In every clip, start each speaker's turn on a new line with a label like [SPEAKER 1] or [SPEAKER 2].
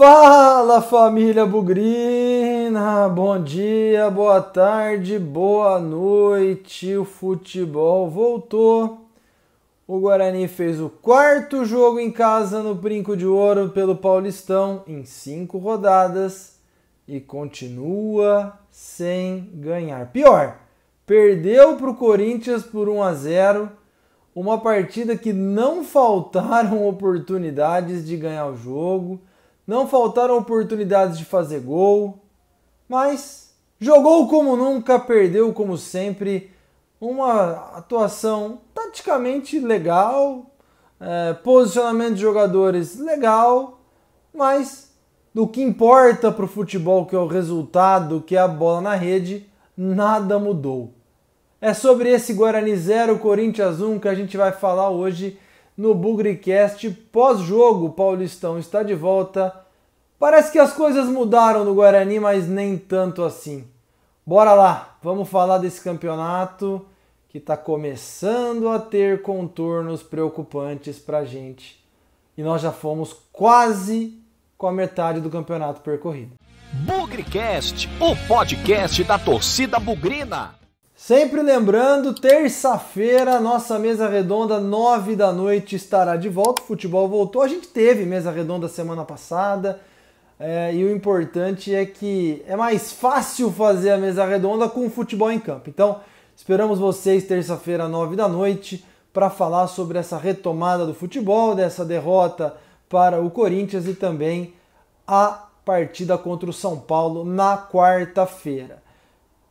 [SPEAKER 1] Fala, família bugrina! Bom dia, boa tarde, boa noite. O futebol voltou. O Guarani fez o quarto jogo em casa no Brinco de Ouro pelo Paulistão em 5 rodadas e continua sem ganhar. Pior, perdeu para o Corinthians por 1-0, uma partida que não faltaram oportunidades de ganhar o jogo. Não faltaram oportunidades de fazer gol, mas jogou como nunca, perdeu como sempre. Uma atuação taticamente legal, posicionamento de jogadores legal, mas do que importa para o futebol, que é o resultado, que é a bola na rede, nada mudou. É sobre esse Guarani 0, Corinthians 1 que a gente vai falar hoje no BugriCast. Pós-jogo, o Paulistão está de volta. Parece que as coisas mudaram no Guarani, mas nem tanto assim. Bora lá, vamos falar desse campeonato que está começando a ter contornos preocupantes pra gente. E nós já fomos quase com a metade do campeonato percorrido.
[SPEAKER 2] BugriCast, o podcast da torcida bugrina.
[SPEAKER 1] Sempre lembrando, terça-feira, nossa mesa redonda, 9 da noite, estará de volta. O futebol voltou. A gente teve mesa redonda semana passada. E o importante é que é mais fácil fazer a mesa redonda com o futebol em campo. Então, esperamos vocês terça-feira, 9 da noite, para falar sobre essa retomada do futebol, dessa derrota para o Corinthians e também a partida contra o São Paulo na quarta-feira.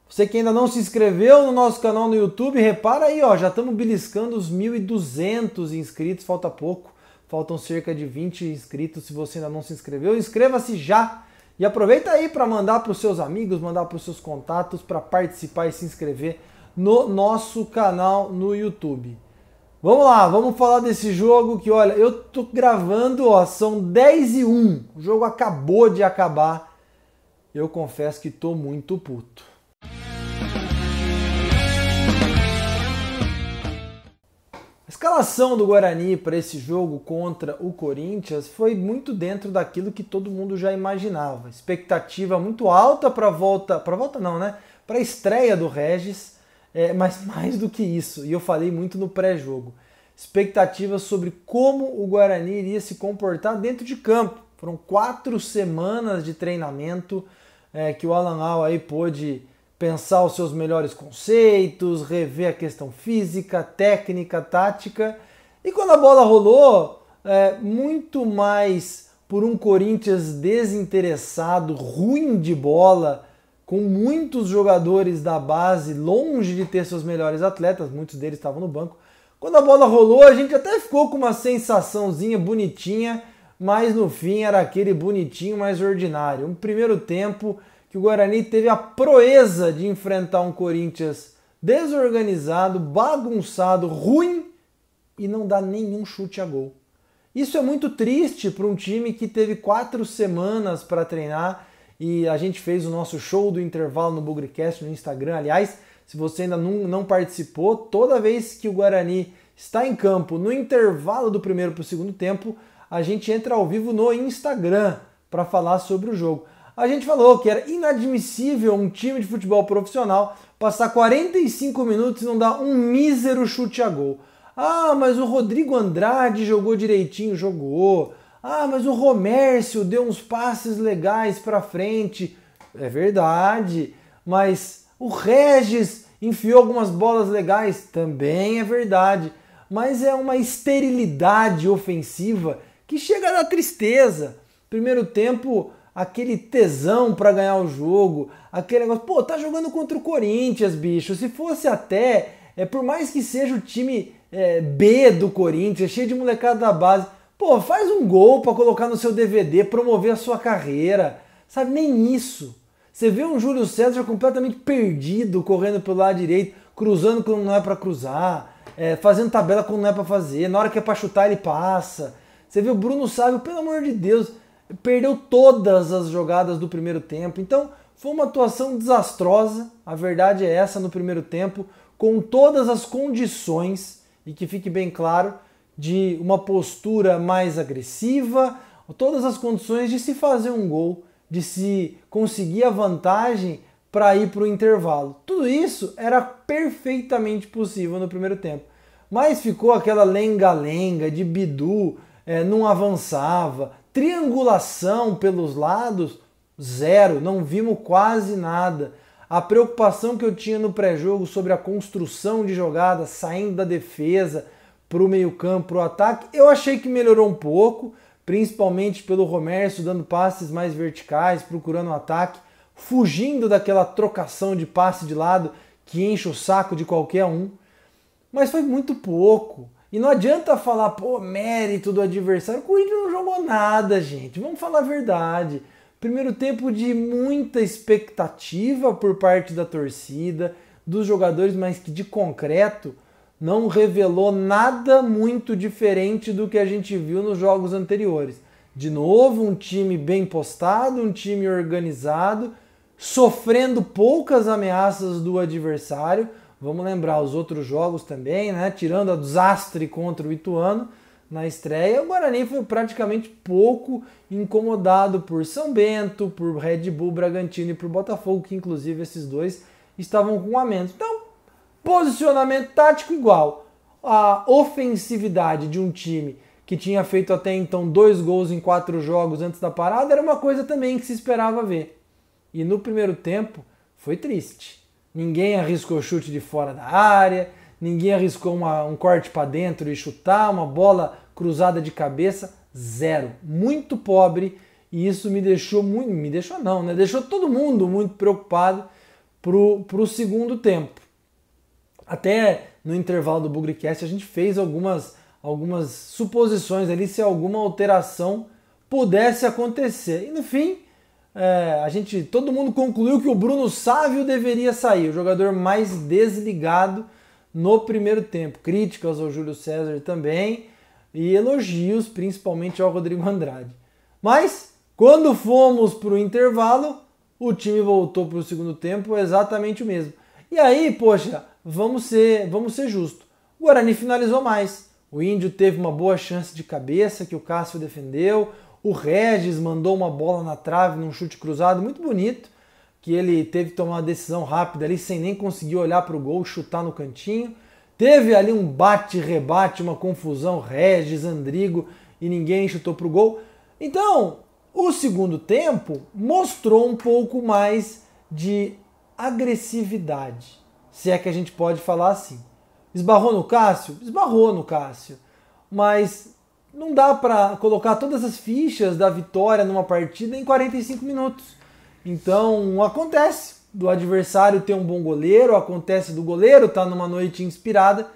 [SPEAKER 1] Você que ainda não se inscreveu no nosso canal no YouTube, repara aí, ó, já estamos beliscando os 1.200 inscritos, falta pouco. Faltam cerca de 20 inscritos. Se você ainda não se inscreveu, inscreva-se já. E aproveita aí para mandar para os seus amigos, mandar para os seus contatos, para participar e se inscrever no nosso canal no YouTube. Vamos lá, vamos falar desse jogo que, olha, eu tô gravando, ó, são 10h01. O jogo acabou de acabar. Eu confesso que tô muito puto. A escalação do Guarani para esse jogo contra o Corinthians foi muito dentro daquilo que todo mundo já imaginava. Expectativa muito alta para a estreia do Regis, mas mais do que isso, e eu falei muito no pré-jogo, expectativas sobre como o Guarani iria se comportar dentro de campo. Foram 4 semanas de treinamento que o Alan Al aí pôde pensar os seus melhores conceitos, rever a questão física, técnica, tática. E quando a bola rolou, muito mais por um Corinthians desinteressado, ruim de bola, com muitos jogadores da base longe de ter seus melhores atletas, muitos deles estavam no banco. Quando a bola rolou, a gente até ficou com uma sensaçãozinha bonitinha, mas no fim era aquele bonitinho mais ordinário. Um primeiro tempo que o Guarani teve a proeza de enfrentar um Corinthians desorganizado, bagunçado, ruim e não dá nenhum chute a gol. Isso é muito triste para um time que teve 4 semanas para treinar e a gente fez o nosso show do intervalo no BugriCast no Instagram. Aliás, se você ainda não participou, toda vez que o Guarani está em campo no intervalo do primeiro para o segundo tempo, a gente entra ao vivo no Instagram para falar sobre o jogo. A gente falou que era inadmissível um time de futebol profissional passar 45 minutos e não dar um mísero chute a gol. Ah, mas o Rodrigo Andrade jogou direitinho, jogou. Ah, mas o Romércio deu uns passes legais para frente. É verdade. Mas o Regis enfiou algumas bolas legais. Também é verdade. Mas é uma esterilidade ofensiva que chega a dar tristeza. Primeiro tempo, aquele tesão para ganhar o jogo, aquele negócio, pô, tá jogando contra o Corinthians, bicho, se fosse até, por mais que seja o time B do Corinthians, cheio de molecada da base, pô, faz um gol para colocar no seu DVD, promover a sua carreira, sabe, nem isso. Você vê um Júlio César completamente perdido, correndo pelo lado direito, cruzando quando não é para cruzar, fazendo tabela quando não é para fazer, na hora que é para chutar ele passa. Você vê o Bruno Sávio, pelo amor de Deus, perdeu todas as jogadas do primeiro tempo. Então foi uma atuação desastrosa, a verdade é essa, no primeiro tempo, com todas as condições, e que fique bem claro, de uma postura mais agressiva, todas as condições de se fazer um gol, de se conseguir a vantagem para ir para o intervalo. Tudo isso era perfeitamente possível no primeiro tempo. Mas ficou aquela lenga-lenga de Bidu, não avançava, triangulação pelos lados, zero, não vimos quase nada. A preocupação que eu tinha no pré-jogo sobre a construção de jogadas, saindo da defesa para o meio-campo, para o ataque, eu achei que melhorou um pouco, principalmente pelo Romércio dando passes mais verticais, procurando o ataque, fugindo daquela trocação de passe de lado que enche o saco de qualquer um. Mas foi muito pouco. E não adianta falar, mérito do adversário. O Corinthians não jogou nada, gente. Vamos falar a verdade. Primeiro tempo de muita expectativa por parte da torcida, dos jogadores, mas que de concreto não revelou nada muito diferente do que a gente viu nos jogos anteriores. De novo, um time bem postado, um time organizado, sofrendo poucas ameaças do adversário. Vamos lembrar os outros jogos também, né? Tirando a desastre contra o Ituano na estreia, o Guarani foi praticamente pouco incomodado por São Bento, por Red Bull Bragantino e por Botafogo, que inclusive esses dois estavam com um a menos. Então, posicionamento tático igual. A ofensividade de um time que tinha feito até então 2 gols em 4 jogos antes da parada era uma coisa também que se esperava ver. E no primeiro tempo foi triste. Ninguém arriscou chute de fora da área, ninguém arriscou um corte para dentro e chutar, uma bola cruzada de cabeça, zero. Muito pobre, e isso me deixou muito... Me deixou não, né? Deixou todo mundo muito preocupado pro segundo tempo. Até no intervalo do Bugrecast a gente fez algumas suposições ali se alguma alteração pudesse acontecer. E no fim, todo mundo concluiu que o Bruno Sávio deveria sair, o jogador mais desligado no primeiro tempo. Críticas ao Júlio César também e elogios principalmente ao Rodrigo Andrade. Mas quando fomos para o intervalo, o time voltou para o segundo tempo exatamente o mesmo. E aí, poxa, vamos ser justos. O Guarani finalizou mais. O Índio teve uma boa chance de cabeça que o Cássio defendeu. O Regis mandou uma bola na trave num chute cruzado muito bonito, que ele teve que tomar uma decisão rápida ali sem nem conseguir olhar para o gol, chutar no cantinho. Teve ali um bate-rebate, uma confusão, Regis, Andrigo, e ninguém chutou para o gol. Então, o segundo tempo mostrou um pouco mais de agressividade, se é que a gente pode falar assim. Esbarrou no Cássio? Esbarrou no Cássio. Mas não dá para colocar todas as fichas da vitória numa partida em 45 minutos. Então, acontece do adversário ter um bom goleiro, acontece do goleiro estar numa noite inspirada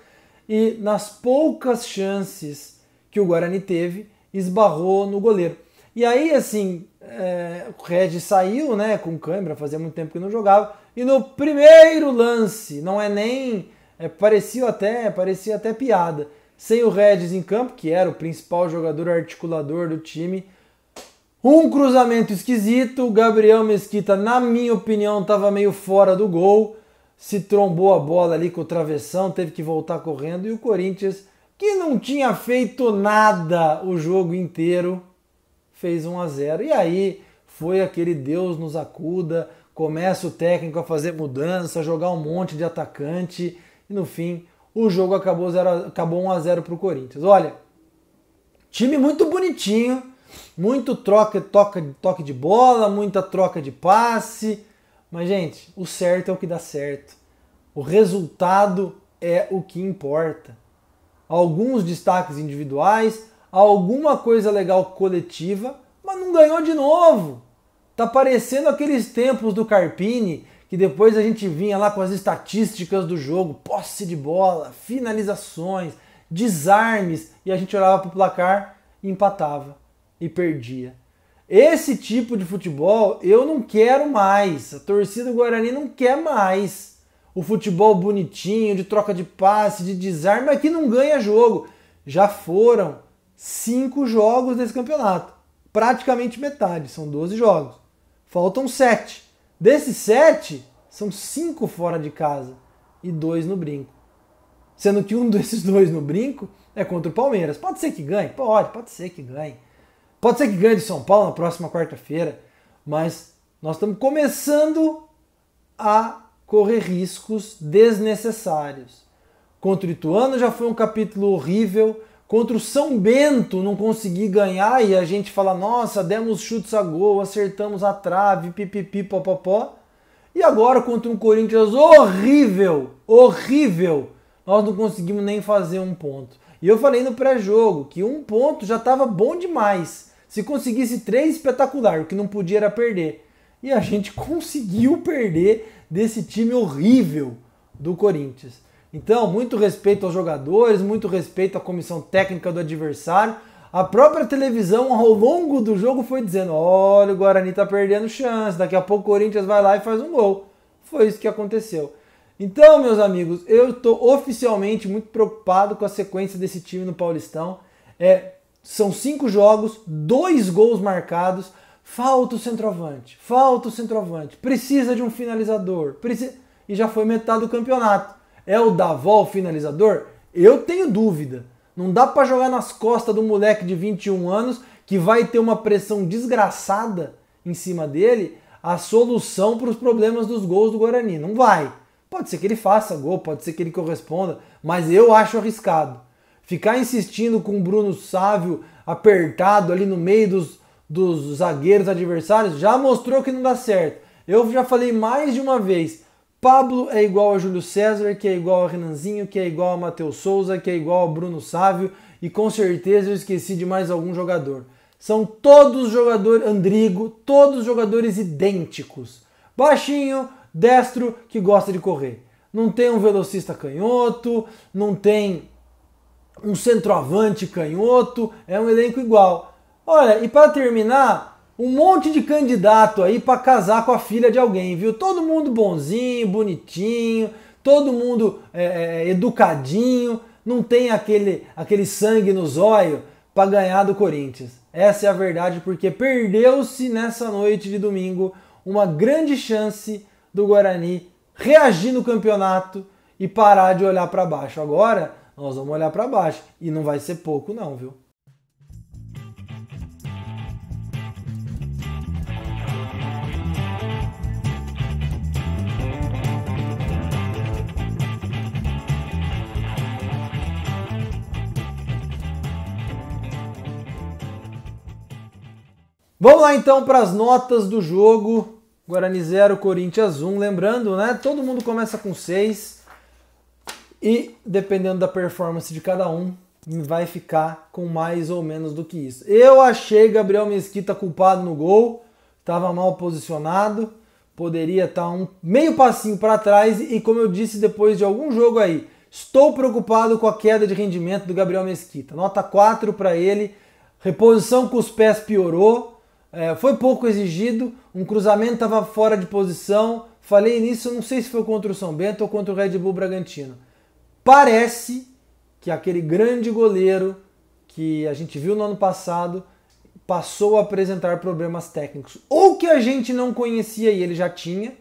[SPEAKER 1] e nas poucas chances que o Guarani teve, esbarrou no goleiro. E aí, assim, o Regis saiu, né, com câimbra, fazia muito tempo que não jogava, e no primeiro lance, não é nem... parecia até piada. Sem o Regis em campo, que era o principal jogador articulador do time, um cruzamento esquisito, o Gabriel Mesquita, na minha opinião, estava meio fora do gol, se trombou a bola ali com o travessão, teve que voltar correndo, e o Corinthians, que não tinha feito nada o jogo inteiro, fez 1-0. E aí foi aquele Deus nos acuda, começa o técnico a fazer mudança, a jogar um monte de atacante, e no fim o jogo acabou 1-0 para o Corinthians. Olha, time muito bonitinho, muito toque de bola, muita troca de passe, mas gente, o certo é o que dá certo. O resultado é o que importa. Alguns destaques individuais, alguma coisa legal coletiva, mas não ganhou de novo. Tá parecendo aqueles tempos do Carpini, que depois a gente vinha lá com as estatísticas do jogo, posse de bola, finalizações, desarmes, e a gente olhava pro placar e empatava e perdia. Esse tipo de futebol eu não quero mais. A torcida do Guarani não quer mais. O futebol bonitinho, de troca de passe, de desarme, mas que não ganha jogo. Já foram 5 jogos desse campeonato. Praticamente metade, são 12 jogos. Faltam 7. Desses 7, são 5 fora de casa e 2 no Brinco. Sendo que um desses 2 no Brinco é contra o Palmeiras. Pode ser que ganhe? Pode ser que ganhe. Pode ser que ganhe de São Paulo na próxima quarta-feira, mas nós estamos começando a correr riscos desnecessários. Contra o Ituano já foi um capítulo horrível. Contra o São Bento não consegui ganhar e a gente fala, nossa, demos chutes a gol, acertamos a trave, pipipi, popopó. E agora contra um Corinthians horrível, horrível, nós não conseguimos nem fazer um ponto. E eu falei no pré-jogo que um ponto já estava bom demais. Se conseguisse 3, espetacular, o que não podia era perder. E a gente conseguiu perder desse time horrível do Corinthians. Então, muito respeito aos jogadores, muito respeito à comissão técnica do adversário. A própria televisão, ao longo do jogo, foi dizendo, olha, o Guarani tá perdendo chance, daqui a pouco o Corinthians vai lá e faz um gol. Foi isso que aconteceu. Então, meus amigos, eu estou oficialmente muito preocupado com a sequência desse time no Paulistão. São 5 jogos, 2 gols marcados, falta o centroavante, precisa de um finalizador, e já foi metade do campeonato. É o Davó o finalizador? Eu tenho dúvida. Não dá para jogar nas costas do moleque de 21 anos que vai ter uma pressão desgraçada em cima dele a solução para os problemas dos gols do Guarani. Não vai. Pode ser que ele faça gol, pode ser que ele corresponda, mas eu acho arriscado. Ficar insistindo com o Bruno Sávio apertado ali no meio dos zagueiros adversários já mostrou que não dá certo. Eu já falei mais de uma vez, Pablo é igual a Júlio César, que é igual a Renanzinho, que é igual a Matheus Souza, que é igual a Bruno Sávio, e com certeza eu esqueci de mais algum jogador. São todos jogadores, Andrigo, todos jogadores idênticos. Baixinho, destro, que gosta de correr. Não tem um velocista canhoto, não tem um centroavante canhoto, é um elenco igual. Olha, e para terminar, um monte de candidato aí para casar com a filha de alguém, viu? Todo mundo bonzinho, bonitinho, todo mundo educadinho, não tem aquele sangue no zóio para ganhar do Corinthians. Essa é a verdade, porque perdeu-se nessa noite de domingo uma grande chance do Guarani reagir no campeonato e parar de olhar para baixo. Agora nós vamos olhar para baixo e não vai ser pouco não, viu? Vamos lá então para as notas do jogo. Guarani 0, Corinthians 1. Lembrando, né? Todo mundo começa com 6. E dependendo da performance de cada um, vai ficar com mais ou menos do que isso. Eu achei Gabriel Mesquita culpado no gol. Estava mal posicionado. Poderia estar um meio passinho para trás. E como eu disse depois de algum jogo aí, estou preocupado com a queda de rendimento do Gabriel Mesquita. Nota 4 para ele. Reposição com os pés piorou. Foi pouco exigido, um cruzamento estava fora de posição, falei nisso, não sei se foi contra o São Bento ou contra o Red Bull Bragantino. Parece que aquele grande goleiro que a gente viu no ano passado passou a apresentar problemas técnicos, ou que a gente não conhecia e ele já tinha,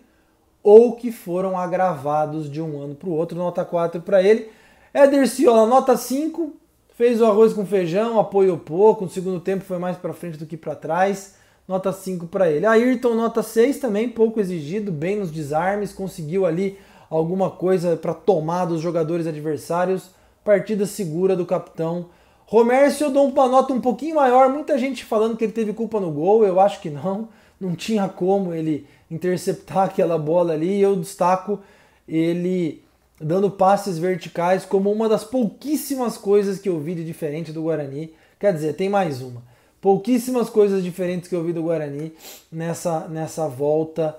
[SPEAKER 1] ou que foram agravados de um ano para o outro. Nota 4 para ele. Éder Ciola, nota 5, fez o arroz com feijão, apoiou pouco, no segundo tempo foi mais para frente do que para trás. Nota 5 para ele. Ayrton, nota 6 também, pouco exigido, bem nos desarmes, conseguiu ali alguma coisa para tomar dos jogadores adversários. Partida segura do capitão. Romércio, eu dou uma nota um pouquinho maior, muita gente falando que ele teve culpa no gol, eu acho que não tinha como ele interceptar aquela bola ali, eu destaco ele dando passes verticais como uma das pouquíssimas coisas que eu vi de diferente do Guarani. Quer dizer, tem mais uma. Pouquíssimas coisas diferentes que eu vi do Guarani nessa volta.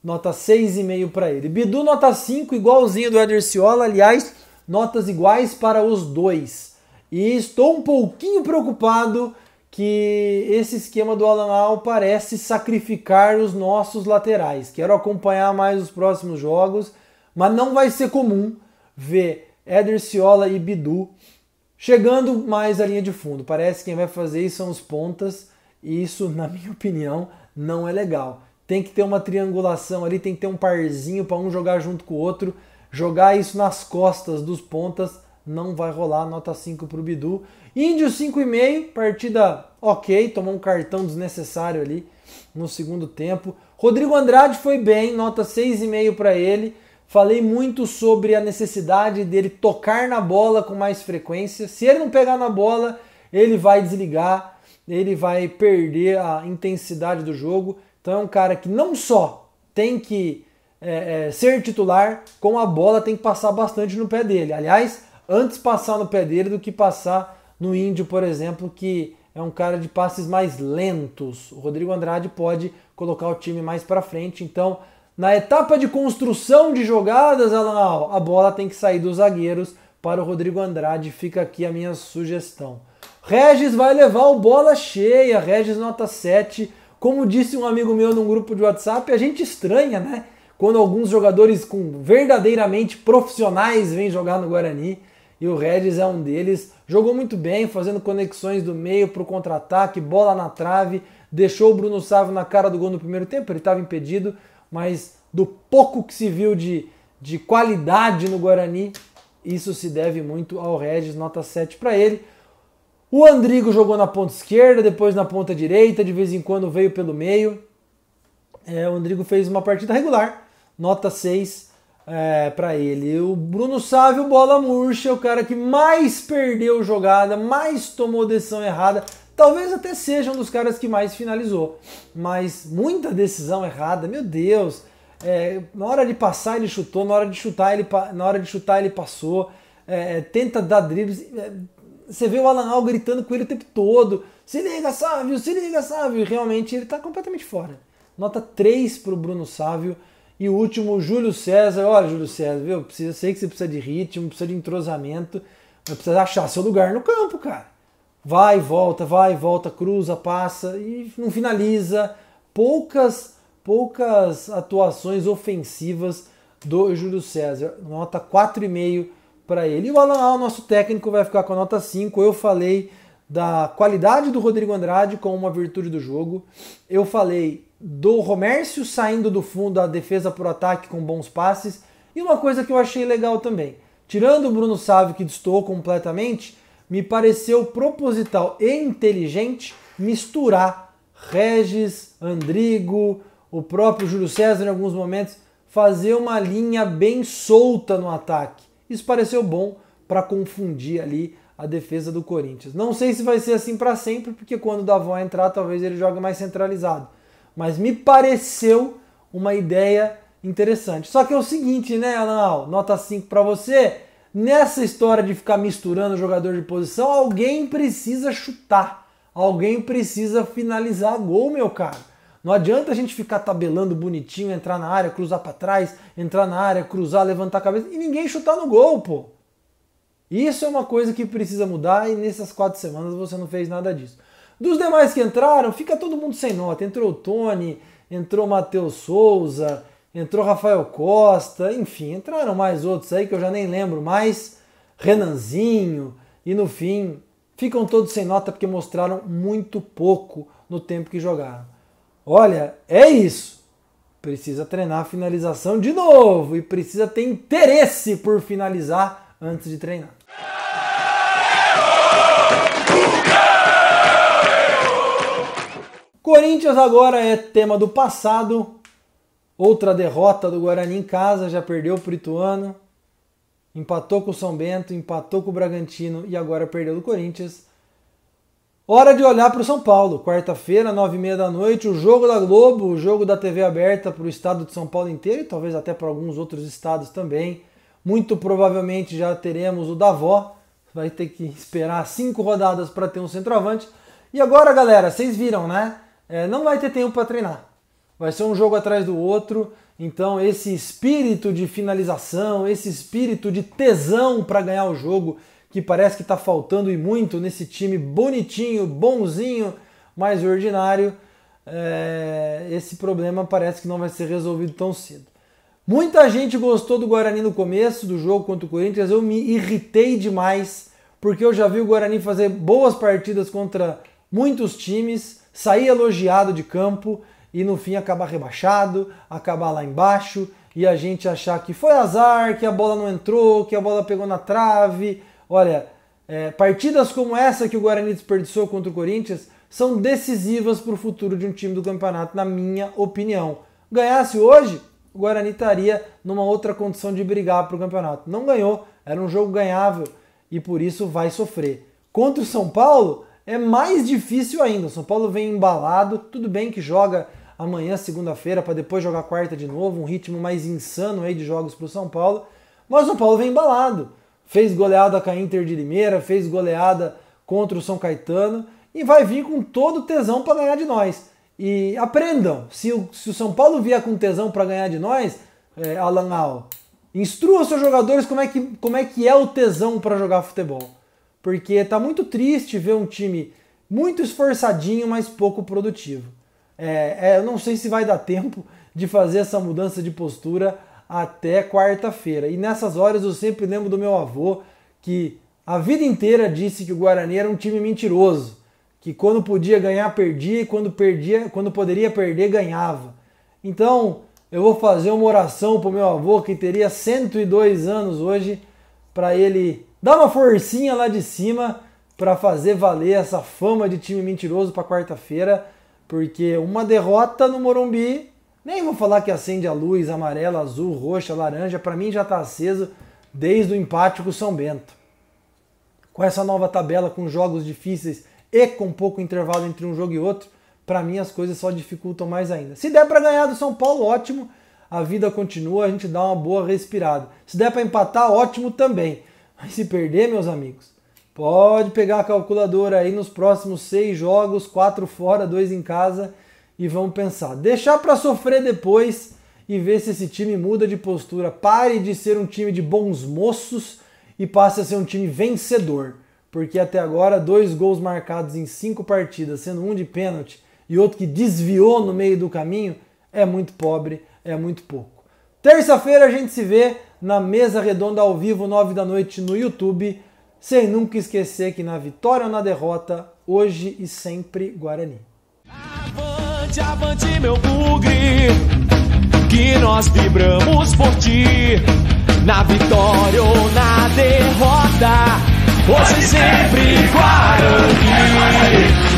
[SPEAKER 1] Nota 6,5 para ele. Bidu, nota 5, igualzinho do Éder Ciola. Aliás, notas iguais para os dois. E estou um pouquinho preocupado que esse esquema do Alan Al parece sacrificar os nossos laterais. Quero acompanhar mais os próximos jogos, mas não vai ser comum ver Éder Ciola e Bidu chegando mais à linha de fundo. Parece que quem vai fazer isso são os pontas, e isso, na minha opinião, não é legal. Tem que ter uma triangulação ali, tem que ter um parzinho para um jogar junto com o outro. Jogar isso nas costas dos pontas não vai rolar, nota 5 para o Bidu. Índio 5,5, partida ok, tomou um cartão desnecessário ali no segundo tempo. Rodrigo Andrade foi bem, nota 6,5 para ele. Falei muito sobre a necessidade dele tocar na bola com mais frequência. Se ele não pegar na bola, ele vai desligar, ele vai perder a intensidade do jogo. Então é um cara que não só tem que ser titular, como a bola tem que passar bastante no pé dele. Aliás, antes passar no pé dele do que passar no Índio, por exemplo, que é um cara de passes mais lentos. O Rodrigo Andrade pode colocar o time mais para frente. Então, na etapa de construção de jogadas, Alan, a bola tem que sair dos zagueiros para o Rodrigo Andrade. Fica aqui a minha sugestão. Regis vai levar o bola cheia. Regis nota 7. Como disse um amigo meu num grupo de WhatsApp, a gente estranha, né? Quando alguns jogadores verdadeiramente profissionais vêm jogar no Guarani. E o Regis é um deles. Jogou muito bem, fazendo conexões do meio para o contra-ataque, bola na trave. Deixou o Bruno Sávio na cara do gol no primeiro tempo, ele estava impedido. Mas do pouco que se viu de qualidade no Guarani, isso se deve muito ao Regis, nota 7 para ele. O Andrigo jogou na ponta esquerda, depois na ponta direita, de vez em quando veio pelo meio. O Andrigo fez uma partida regular, nota 6 para ele. O Bruno Sávio, bola murcha, o cara que mais perdeu jogada, mais tomou decisão errada. Talvez até seja um dos caras que mais finalizou, mas muita decisão errada, meu Deus. Na hora de passar ele chutou, na hora de chutar ele passou, tenta dar dribles. Você vê o Alan Al gritando com ele o tempo todo, se liga Sávio, se liga Sávio. Realmente ele está completamente fora. Nota 3 para o Bruno Sávio. E o último, o Júlio César. Olha, Júlio César, viu? Sei que você precisa de ritmo, precisa de entrosamento, mas precisa achar seu lugar no campo, cara. Vai e volta, cruza, passa e não finaliza. Poucas atuações ofensivas do Júlio César. Nota 4,5 para ele. E o Alan Al, nosso técnico, vai ficar com a nota 5. Eu falei da qualidade do Rodrigo Andrade como uma virtude do jogo. Eu falei do Romércio saindo do fundo da defesa por ataque com bons passes. E uma coisa que eu achei legal também. Tirando o Bruno Sávio, que destoou completamente, me pareceu proposital e inteligente misturar Regis, Andrigo, o próprio Júlio César em alguns momentos, fazer uma linha bem solta no ataque. Isso pareceu bom para confundir ali a defesa do Corinthians. Não sei se vai ser assim para sempre, porque quando o Davó entrar, talvez ele jogue mais centralizado. Mas me pareceu uma ideia interessante. Só que é o seguinte, né, Alan? Nota 5 para você. Nessa história de ficar misturando jogador de posição, alguém precisa chutar. Alguém precisa finalizar gol, meu cara. Não adianta a gente ficar tabelando bonitinho, entrar na área, cruzar para trás, entrar na área, cruzar, levantar a cabeça e ninguém chutar no gol, pô. Isso é uma coisa que precisa mudar e nessas 4 semanas você não fez nada disso. Dos demais que entraram, fica todo mundo sem nota. Entrou o Tony, entrou o Matheus Souza, entrou Rafael Costa, enfim, entraram mais outros aí que eu já nem lembro mais, Renanzinho, e no fim ficam todos sem nota porque mostraram muito pouco no tempo que jogaram. Olha, é isso. Precisa treinar a finalização de novo e precisa ter interesse por finalizar antes de treinar. Corinthians agora é tema do passado. Outra derrota do Guarani em casa, já perdeu para o Ituano, empatou com o São Bento, empatou com o Bragantino e agora perdeu do Corinthians. Hora de olhar para o São Paulo. Quarta-feira, 9h30 da noite, o jogo da Globo, o jogo da TV aberta para o estado de São Paulo inteiro e talvez até para alguns outros estados também. Muito provavelmente já teremos o Davó. Vai ter que esperar 5 rodadas para ter um centroavante. E agora, galera, vocês viram, né? Não vai ter tempo para treinar. Vai ser um jogo atrás do outro. Então esse espírito de finalização, esse espírito de tesão para ganhar o jogo, que parece que está faltando e muito nesse time bonitinho, bonzinho, mais ordinário, esse problema parece que não vai ser resolvido tão cedo. Muita gente gostou do Guarani no começo do jogo contra o Corinthians, eu me irritei demais, porque eu já vi o Guarani fazer boas partidas contra muitos times, sair elogiado de campo e no fim acabar rebaixado, acabar lá embaixo e a gente achar que foi azar, que a bola não entrou, que a bola pegou na trave, Olha, partidas como essa que o Guarani desperdiçou contra o Corinthians são decisivas para o futuro de um time do campeonato, na minha opinião. Ganhasse hoje, o Guarani estaria numa outra condição de brigar para o campeonato. Não ganhou, era um jogo ganhável e por isso vai sofrer. Contra o São Paulo é mais difícil ainda. O São Paulo vem embalado, tudo bem que joga amanhã, segunda-feira, para depois jogar quarta de novo, um ritmo mais insano aí de jogos para o São Paulo, mas o São Paulo vem embalado. Fez goleada com a Inter de Limeira, fez goleada contra o São Caetano e vai vir com todo tesão para ganhar de nós. E aprendam, se o São Paulo vier com tesão para ganhar de nós, Alan Al, instrua seus jogadores como é que é o tesão para jogar futebol. Porque tá muito triste ver um time muito esforçadinho, mas pouco produtivo. Eu não sei se vai dar tempo de fazer essa mudança de postura até quarta-feira. E nessas horas eu sempre lembro do meu avô, que a vida inteira disse que o Guarani era um time mentiroso, que quando podia ganhar, perdia, e quando poderia perder, ganhava. Então, eu vou fazer uma oração pro meu avô, que teria 102 anos hoje, para ele dar uma forcinha lá de cima para fazer valer essa fama de time mentiroso para quarta-feira, porque uma derrota no Morumbi, nem vou falar que acende a luz amarela, azul, roxa, laranja, para mim já está aceso desde o empate com o São Bento. Com essa nova tabela, com jogos difíceis e com pouco intervalo entre um jogo e outro, para mim as coisas só dificultam mais ainda. Se der para ganhar do São Paulo, ótimo, a vida continua, a gente dá uma boa respirada. Se der para empatar, ótimo também. Mas se perder, meus amigos, pode pegar a calculadora aí nos próximos 6 jogos, 4 fora, 2 em casa, e vamos pensar. Deixar para sofrer depois e ver se esse time muda de postura. Pare de ser um time de bons moços e passe a ser um time vencedor. Porque até agora 2 gols marcados em 5 partidas, sendo um de pênalti e outro que desviou no meio do caminho, é muito pobre, é muito pouco. Terça-feira a gente se vê na Mesa Redonda ao vivo, 9 da noite no YouTube, sem nunca esquecer que na vitória ou na derrota, hoje e sempre Guarani.
[SPEAKER 2] Avante, avante meu bugre, que nós vibramos por ti, na vitória ou na derrota, hoje e sempre Guarani.